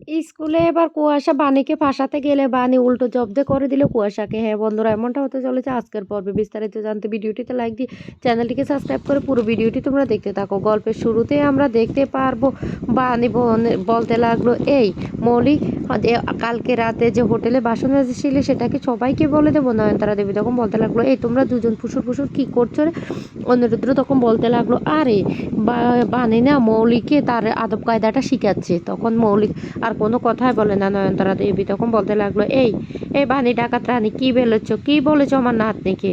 স্কুলে এবার কুয়াশা বাণীকে ফাঁসাতে গেলে বাণী উল্টো জব্দ করে দিল কুয়াশাকে। হ্যাঁ বন্ধুরা, এমনটা হতে চলেছে আজকের পর্বে। বিস্তারিত জানতে ভিডিওটিতে লাইক দিয়ে চ্যানেলটিকে সাবস্ক্রাইব করে পুরো ভিডিওটি তোমরা দেখতে থাকো। গল্পের শুরুতেই আমরা দেখতে পারবো বাণী বলতে লাগলো, এই মৌলিক, কালকে রাতে যে হোটেলে বাসন মেজেছিলে সেটাকে সবাইকে বলে দেবো। নয়নতারা দেবী তখন বলতে লাগলো, এই তোমরা দুজন ফুসুর ফুসুর কী করছো রে? অনিরুদ্র তখন বলতে লাগলো, আরে বাণী না মৌলিকে তার আদব কায়দাটা শিখাচ্ছে। তখন মৌলিক আর কোনো কথাই বলে না। নয়নতারা দেবী তখন বলতে লাগলো, এই বাণী ডাকাত রানী, কী বলেছো আমার নাতনিকে?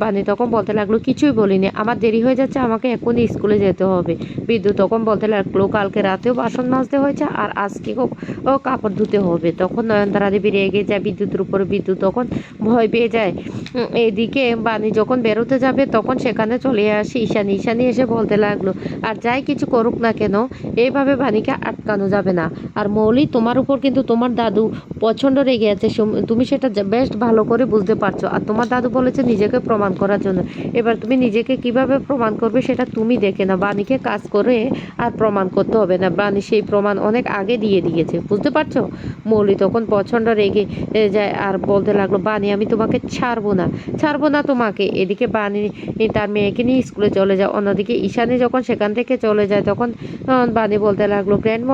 বাণী তখন বলতে লাগলো, কিছুই বলিনি, আমার দেরি হয়ে যাচ্ছে, আমাকে এখনই স্কুলে যেতে হবে। বিদ্যুৎ তখন বলতে লাগলো, কালকে রাতেও বাসন মাজতে হয়েছে আর আজকেও কাপড় ধুতে হবে। তখন নয়নতারা দেবী রেগে যায় বিদ্যুতের উপরে। বিদ্যুৎ তখন ভয় পেয়ে যায়। এদিকে বাণী যখন বেরোতে যাবে তখন সেখানে চলে আসে ঈশানী। ঈশানী এসে বলতে লাগলো, আর যাই কিছু করুক না কেন, এইভাবে বাণীকে আটকানো যাবে না। আর মৌলি, তোমার উপর কিন্তু তোমার দাদু প্রচণ্ড রেগে আছে, তুমি সেটা বেশ ভালো করে বুঝতে পারছো। আর তোমার দাদু বলেছে নিজেকে প্রমাণ করার জন্য। এবার তুমি নিজেকে কিভাবে প্রমাণ করবে সেটা তুমি দেখে না। বাণীকে কাজ করে আর প্রমাণ করতে হবে না, বাণী সেই প্রমাণ অনেক আগে দিয়ে দিয়েছে, বুঝতে পারছো? মৌলি তখন প্রচণ্ড রেগে যায় আর বলতে লাগলো, বাণী আমি তোমাকে ছাড়বো না তোমাকে। এদিকে বাণী তার মেয়েকে নিয়ে স্কুলে চলে যায়। অন্যদিকে ঈশানী যখন সেখান থেকে চলে যায় তখন বাণী বলতে লাগলো, গ্র্যান্ড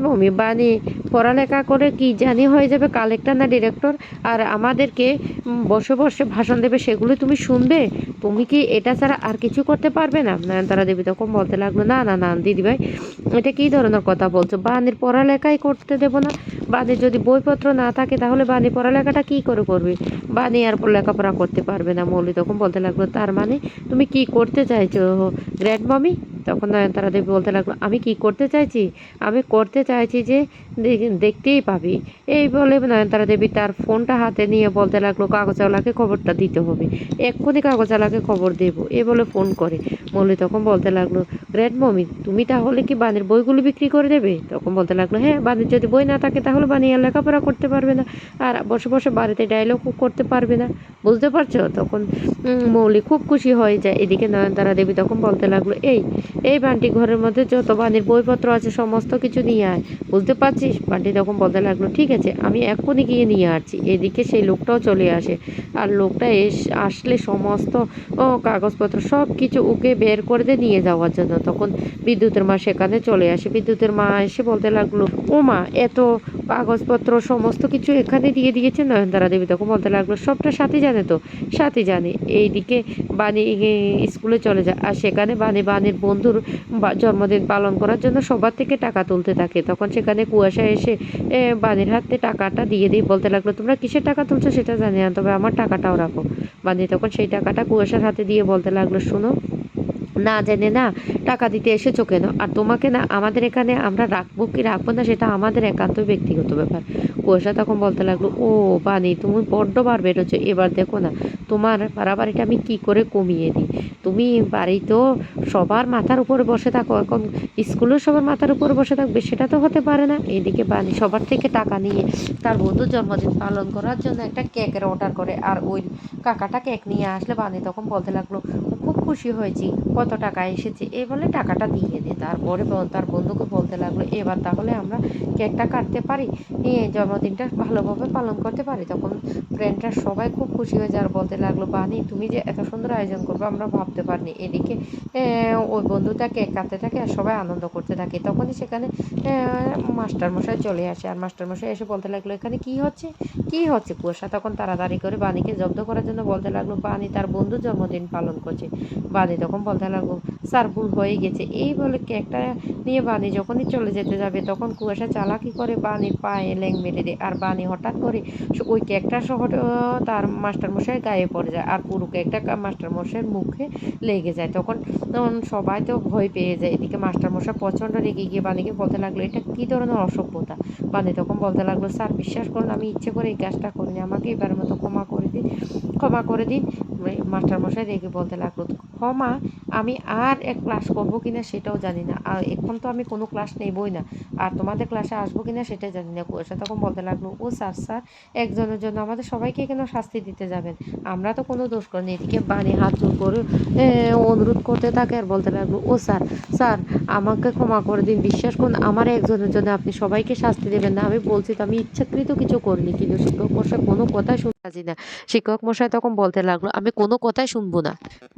মমি, বাণী পড়ালেখা করে কি জানি হয়ে যাবে কালেক্টর না ডিরেক্টর, আর আমাদেরকে বসে বসে ভাষণ দেবে, সেগুলো তুমি শুনবে? তুমি কি এটা ছাড়া আর কিছু করতে পারবে না? নয়নতারা দেবী তখন বলতে লাগলো, না না না দিদিভাই, এটা কী ধরনের কথা বলছো? বাণীর পড়ালেখাই করতে দেবো না? বাণীর যদি বইপত্র না থাকে তাহলে বাণী পড়ালেখাটা কী করে করবে? বাণী আর লেখাপড়া করতে পারবে না। মৌলি তখন বলতে লাগলো, তার মানে তুমি কি করতে চাইছো গ্র্যান্ড মমি? তখন নয়নতারা দেবী বলতে লাগলো, আমি কি করতে চাইছি? আমি করতে চাইছি যে দেখতেই পাবি। এই বলে নয়নতারা দেবী তার ফোনটা হাতে নিয়ে বলতে লাগলো, কাগজওয়ালাকে খবরটা দিতে হবে, এক্ষুনি কাগজওয়ালাকে খবর দেবো, এ বলে ফোন করে। মৌলি তখন বলতে লাগলো, গ্রেট মমি, তুমি তাহলে কি বাণীর বইগুলো বিক্রি করে দেবে? তখন বলতে লাগলো, হ্যাঁ, বাণীর যদি বই না থাকে তাহলে বাণী আর লেখাপড়া করতে পারবে না, আর বসে বসে বাড়িতে ডায়লগও করতে পারবে না, বুঝতে পারছো? তখন মৌলি খুব খুশি হয়ে যায়। এদিকে নয়নতারা দেবী তখন বলতে লাগলো, এই বান্টি, ঘরের মধ্যে যত বাণীর বইপত্র আছে সমস্ত কিছু নিয়ে আয়, বুঝতে পারছিস? বান্টি তখন বলতে লাগলো, ঠিক আছে, আমি এক্ষুনি গিয়ে নিয়ে আসছি। এদিকে সেই লোকটাও চলে আসে। আর লোকটা আসলে সমস্ত কাগজপত্র সব কিছু ওকে বের করে দিয়ে নিয়ে যাওয়ার জন্য। তখন বিদ্যুতের মা সেখানে চলে আসে। বিদ্যুতের মা এসে বলতে লাগলো, ও মা, এত কাগজপত্র সমস্ত কিছু এখানে দিয়ে দিয়েছে? নয়নতারা দেবী তখন বলতে লাগলো, সবটা সাথী জানে তো? সাথী জানে। এইদিকে বাণী স্কুলে চলে যায় আর সেখানে বাণীর বন্ধুর জন্মদিন পালন করার জন্য সবার থেকে টাকা তুলতে থাকে। তখন সেখানে কুয়াশা এসে বাণীর হাতে টাকাটা দিয়ে দিয়ে বলতে লাগলো, তোমরা কিসের টাকা তুলছো সেটা জানি না, তবে আমার টাকাটাও রাখো। বাণী তখন সেই টাকাটা কুয়াশার হাতে দিয়ে বলতে লাগলো, শোনো, না জেনে না টাকা দিতে এসেছো কেন? আর তোমাকে না আমাদের এখানে আমরা রাখবো কি রাখবো না সেটা আমাদের একান্ত ব্যক্তিগত ব্যাপার। কুয়াশা তখন বলতে লাগলো, ও বানি, তুমি বড্ড বার বেরোছো, এবার দেখো না তোমার বাড়াবাড়িটা আমি কি করে কমিয়ে দিই। তুমি বাড়িতেও সবার মাথার উপরে বসে থাকো, এখন স্কুলেও সবার মাথার উপরে বসে থাকবে, সেটা তো হতে পারে না। এইদিকে বানি সবার থেকে টাকা নিয়ে তার বন্ধুর জন্মদিন পালন করার জন্য একটা কেকের অর্ডার করে, আর ওই কাকাটা কেক নিয়ে আসলে বানি তখন বলতে লাগলো, খুব খুশি হয়েছি, কত টাকা এসেছে, এই বলে টাকাটা দিয়ে দে। তারপরে তার বন্ধুকে বলতে লাগলো, এবার তাহলে আমরা কেকটা কাটতে পারি, জন্মদিনটা ভালোভাবে পালন করতে পারি। তখন ফ্রেন্ডরা সবাই খুব খুশি হয়ে যায় আর বলতে লাগলো, বানি তুমি যে এত সুন্দর আয়োজন করবে আমরা ভাবতে পারিনি। এদিকে ওই বন্ধুটা কেক কাটতে থাকে আর সবাই আনন্দ করতে থাকে। তখনই সেখানে মাস্টারমশাই চলে আসে আর মাস্টারমশাই এসে বলতে লাগলো, এখানে কি হচ্ছে? কুয়াশা তখন তাড়াতাড়ি করে বাণীকে জব্দ করার জন্য বলতে লাগলো, বাণী তার বন্ধুর জন্মদিন পালন করছে। বাণী তখন বলতে লাগলো, স্যার ভুল হয়ে গেছে, এই বলে কেকটা নিয়ে বাণী যখনই চলে যেতে যাবে তখন কুয়াশা চালাকি করে বাণীর পায়ে লেং মেরে দেয়। আর বাণী হঠাৎ করে ওই কেকটা সহ তার মাস্টারমশাইয়ের গায়ে পড়ে যায় আর পুরো কেকটা মাস্টারমশাইয়ের মুখে লেগে যায়। তখন সবাই তো ভয় পেয়ে যায়। এদিকে মাস্টারমশাই প্রচণ্ড রেগে গিয়ে বাণীকে বলতে লাগলো, এটা কী ধরনের অসভ্যতা? বাণী তখন বলতে লাগলো, স্যার বিশ্বাস করুন আমি ইচ্ছে করে এই কাজটা করিনি, আমাকে এবারের মতো ক্ষমা করে দিন। মাস্টারমশাই রেগে বলতে লাগলো, ক্ষমা? আমি আর এক ক্লাস করব কিনা সেটাও জানি না। আর এখন তো আমি কোনো ক্লাস নেবই না। আর তোমাদের ক্লাসে আসবো কিনা সেটা জানি না। কুয়াশা তখন বলতে লাগলো, ও স্যার, স্যার একজনের জন্য আমাদের সবাইকে কেন শাস্তি দিতে যাবেন? আমরা তো কোনো দোষ করিনি। এদিকে বানি হাত জোর করে অনুরোধ করতে থাকে আর বলতে লাগলো, ও স্যার, স্যার আমাকে ক্ষমা করে দিন। বিশ্বাস করুন আমার একজনের জন্য আপনি সবাইকে শাস্তি দেবেন না। আমি বলছি তো আমি ইচ্ছাকৃত কিছু করিনি। কিন্তু শিক্ষক মশাই কোনো কথাই শুনতে রাজি না। শিক্ষক মশাই তখন বলতে লাগলো, আমি কোনো কথাই শুনবো না।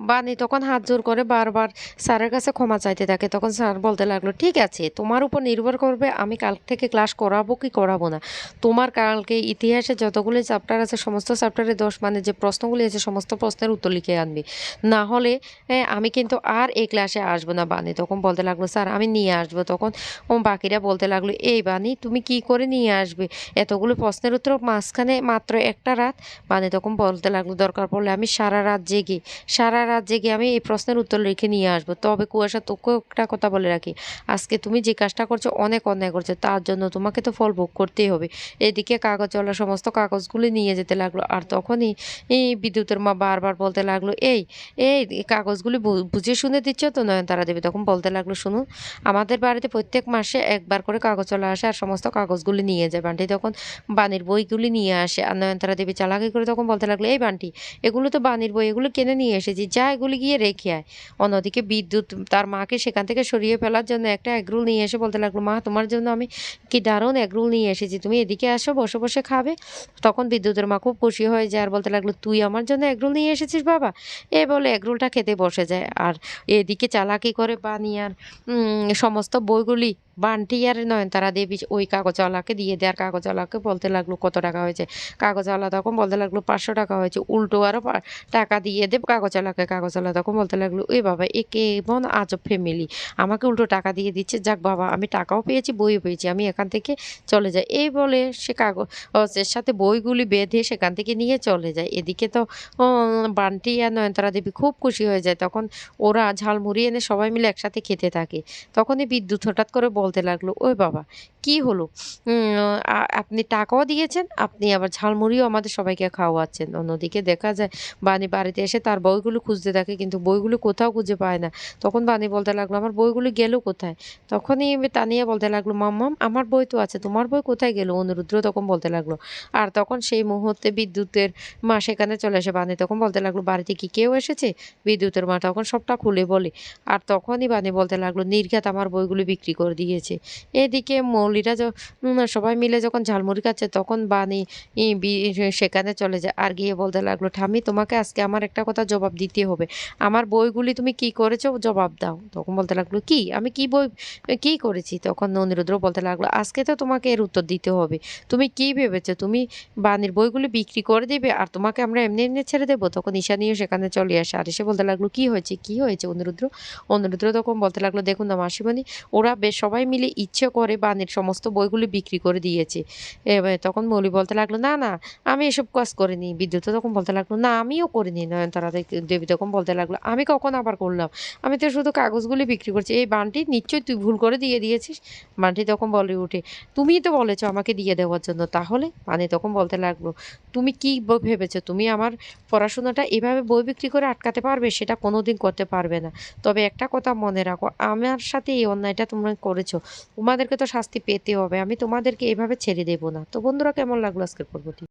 বানি তখন হাত জোর করে বারবার স্যারের কাছে ক্ষমা চাইতে থাকে। তখন স্যার বলতে লাগলো, ঠিক আছে তোমার উপর নির্ভর করবে আমি কাল থেকে ক্লাস করাবো কি করাবো না। তোমার কালকে ইতিহাসে যতগুলি চ্যাপ্টার আছে সমস্ত চ্যাপ্টারে 10 মানে যে প্রশ্নগুলি আছে সমস্ত প্রশ্নের উত্তর লিখে আনবি। না হলে আমি কিন্তু আর এই ক্লাসে আসবো না। বানি তখন বলতে লাগলো, স্যার আমি নিয়ে আসবো। তখন বাকিরা বলতে লাগলো, এই বানি তুমি কি করে নিয়ে আসবে? এতগুলো প্রশ্নের উত্তর মাঝখানে মাত্র একটা রাত। বানি তখন বলতে লাগলো, দরকার পড়লে আমি সারা রাত জেগে আমি এই প্রশ্নের উত্তর লিখে নিয়ে আসবো। তবে কুয়াশা তোকেও একটা কথা বলে রাখি, আজকে তুমি যে কাজটা করছো অনেক অন্যায় করছো, তার জন্য তোমাকে তো ফল ভোগ করতেই হবে। এদিকে কাগজওয়ালা সমস্ত কাগজগুলি নিয়ে যেতে লাগলো। আর তখনই এই বিদ্যুতের মা বারবার বলতে লাগলো, এই এই কাগজগুলি বুঝে শুনে দিচ্ছ তো? নয়নতারা দেবী তখন বলতে লাগলো, শুনুন আমাদের বাড়িতে প্রত্যেক মাসে একবার করে কাগজওয়ালা আসে আর সমস্ত কাগজগুলি নিয়ে যায়। বান্টি তখন বানির বইগুলি নিয়ে আসে। আর নয়নতারা দেবী চালাকি করে তখন বলতে লাগলো, এই বান্টি এগুলো তো বানির বই, এগুলো কিনে নিয়ে এসেছি, যা এগুলি গিয়ে রেখে আয়। অন্যদিকে বিদ্যুৎ তার মাকে সেখান থেকে সরিয়ে ফেলার জন্য একটা এগরোল নিয়ে এসে বলতে লাগলো, মা তোমার জন্য আমি কি দারুণ এগরোল নিয়ে এসেছি, তুমি এদিকে আসো বসে বসে খাবে। তখন বিদ্যুতের মা খুব খুশি হয়ে যায় আর বলতে লাগলো, তুই আমার জন্য এগরোল নিয়ে এসেছিস বাবা? এ বলে এগরোলটা খেতে বসে যায়। আর এদিকে চালাকি করে বানি আর সমস্ত বইগুলি বান্টি আর নয়নতারা দেবী ওই কাগজওয়ালাকে দিয়ে দেয়। আর কাগজওয়ালাকে বলতে লাগলো, কত টাকা হয়েছে? কাগজওয়ালা তখন বলতে লাগলো, 500 টাকা হয়েছে। উল্টো আরও টাকা দিয়ে দেব কাগজওয়ালাকে। কাগজওয়ালা তখন বলতে লাগলো, এ বাবা এ কেমন আজব ফ্যামিলি, আমাকে উল্টো টাকা দিয়ে দিচ্ছে। যাক বাবা আমি টাকাও পেয়েছি বইও পেয়েছি, আমি এখান থেকে চলে যাই। এই বলে সে কাগজের সাথে বইগুলি বেঁধে সেখান থেকে নিয়ে চলে যায়। এদিকে তো বান্টি আর নয়নতারা দেবী খুব খুশি হয়ে যায়। তখন ওরা ঝালমুড়ি এনে সবাই মিলে একসাথে খেতে থাকে। তখনই বিদ্যুৎ হঠাৎ করে বলতে লাগলো, ওই বাবা কি হলো? আপনি টাকাও দিয়েছেন, আপনি আবার ঝালমুড়িও আমাদের সবাইকে খাওয়াচ্ছেন। অন্যদিকে দেখা যায় বানি বাড়িতে এসে তার বইগুলো খুঁজতে থাকে কিন্তু বইগুলো কোথাও খুঁজে পায় না। তখন বানি বলতে লাগলো, আমার বইগুলো গেল কোথায়? তখনই তানিয়া বলতে লাগলো, মাম্মাম আমার বই তো আছে, তোমার বই কোথায় গেল? অনুরুদ্র তখন বলতে লাগলো। আর তখন সেই মুহূর্তে বিদ্যুতের মা সেখানে চলে আসে। বানি তখন বলতে লাগলো, বাড়িতে কি কেউ এসেছে? বিদ্যুতের মা তখন সবটা খুলে বলে। আর তখনই বানি বলতে লাগলো, নির্ঘাত আমার বইগুলি বিক্রি করে দিয়েছে। এদিকে মৌলিরা সবাই মিলে যখন ঝালমুড়ি খাচ্ছে তখন বানি সেখানে চলে যায় আর গিয়ে বলতে লাগলো, ঠাম্মি তোমাকে আজকে আমার একটা কথা জবাব দিতে হবে। আমার বইগুলি তুমি কি করেছো জবাব দাও। তখন বলতে লাগলো, কি আমি কি বই কি করেছি? তখন অনিরুদ্র বলতে লাগলো, আজকে তো তোমাকে এর উত্তর দিতে হবে। তুমি কি ভেবেছো তুমি বানির বইগুলি বিক্রি করে দিবে আর তোমাকে আমরা এমনি এমনি ছেড়ে দেবো? তখন ঈশানীও সেখানে চলে আসে আর এসে বলতে লাগলো, কি হয়েছে কি হয়েছে অনিরুদ্র? অনিরুদ্র তখন বলতে লাগলো, দেখুন না মাসিমণি, ওরা বেশ সবাই মিলে ইচ্ছে করে বানির সমস্ত বইগুলি বিক্রি করে দিয়েছে। এবার তখন মৌলি বলতে লাগলো, না না আমি এসব কাজ করিনি। বিদ্যুৎ তখন বলতে লাগলো, না আমিও করিনি। নয়নতারা দেবী তখন বলতে লাগলো, আমি কখন আবার করলাম? আমি তো শুধু কাগজগুলি বিক্রি করছি। এই বান্টি নিশ্চয়ই তুই ভুল করে দিয়ে দিয়েছিস। বান্টি তখন বলে উঠে, তুমিই তো বলেছো আমাকে দিয়ে দেওয়ার জন্য, তাহলে? বানি তখন বলতে লাগলো, তুমি কি ভেবেছো তুমি আমার পড়াশোনাটা এভাবে বই বিক্রি করে আটকাতে পারবে? সেটা কোনোদিন করতে পারবে না। তবে একটা কথা মনে রাখো, আমার সাথে এই অন্যায়টা তোমরা করেছো, তোমাদেরকে তো শাস্তি পেতে হবে। আমি তোমাদেরকে এভাবে ছেড়ে দেব না। তো বন্ধুরা কেমন লাগলো আজকের পর্বটি?